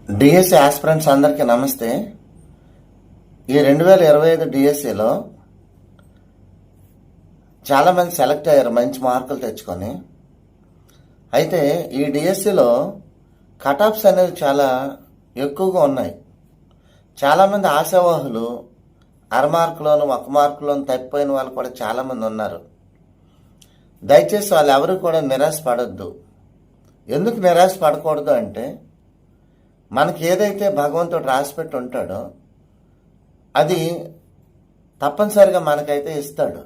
DSC aspirants అందరికీ నమస్తే. ఈ 2025 డిఎస్సిలో చాలామంది సెలెక్ట్ అయ్యారు మంచి మార్కులు తెచ్చుకొని. అయితే ఈ డిఎస్సిలో కటాఫ్స్ అనేవి చాలా ఎక్కువగా ఉన్నాయి. చాలామంది ఆశావాహులు అరమార్కులోను ఒక మార్కులోను తప్పిపోయిన వాళ్ళు కూడా చాలామంది ఉన్నారు. దయచేసి వాళ్ళు ఎవరు కూడా నిరాశ పడొద్దు. ఎందుకు నిరాశ పడకూడదు అంటే, మనకి ఏదైతే భగవంతుడు రాసిపెట్టి ఉంటాడో అది తప్పనిసరిగా మనకైతే ఇస్తాడు.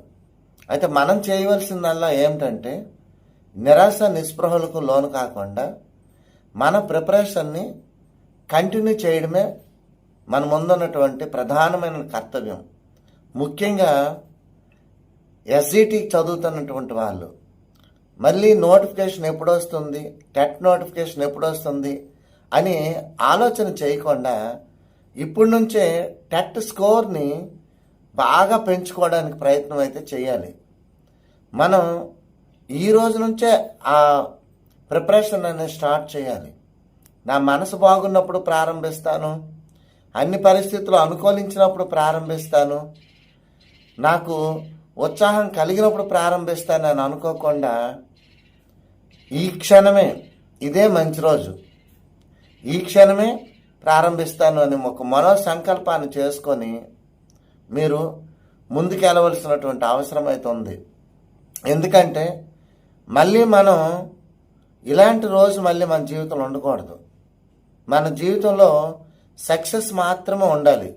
అయితే మనం చేయవలసిందల్లా ఏమిటంటే, నిరాశ నిస్పృహలకు లోను కాకుండా మన ప్రిపరేషన్ని కంటిన్యూ చేయడమే మన ముందున్నటువంటి ప్రధానమైన కర్తవ్యం. ముఖ్యంగా ఎస్జిటి చదువుతున్నటువంటి వాళ్ళు మళ్ళీ నోటిఫికేషన్ ఎప్పుడు వస్తుంది, టెట్ నోటిఫికేషన్ ఎప్పుడు వస్తుంది అని ఆలోచన చేయకుండా ఇప్పటి నుంచే టెట్ స్కోర్ని బాగా పెంచుకోవడానికి ప్రయత్నం అయితే చేయాలి. మనం ఈ రోజు నుంచే ఆ ప్రిపరేషన్ అనేది స్టార్ట్ చేయాలి. నా మనసు బాగున్నప్పుడు ప్రారంభిస్తాను, అన్ని పరిస్థితులు అనుకూలించినప్పుడు ప్రారంభిస్తాను, నాకు ఉత్సాహం కలిగినప్పుడు ప్రారంభిస్తాను అని అనుకోకుండా ఈ క్షణమే ఇదే మంచి రోజు, ఈ క్షణమే ప్రారంభిస్తాను అని ఒక మనో సంకల్పాన్ని చేసుకొని మీరు ముందుకు వెళ్ళవలసినటువంటి అవసరం అయితే ఉంది. ఎందుకంటే మళ్ళీ మనం ఇలాంటి రోజు మళ్ళీ మన జీవితంలో ఉండకూడదు. మన జీవితంలో సక్సెస్ మాత్రమే ఉండాలి.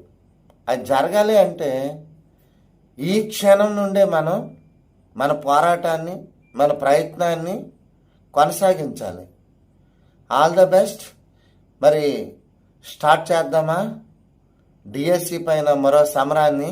అది జరగాలి అంటే ఈ క్షణం నుండే మనం మన పోరాటాన్ని, మన ప్రయత్నాన్ని కొనసాగించాలి. All the best. మరి స్టార్ట్ చేద్దామా డిఎస్సి పైన మరో సమరాన్ని?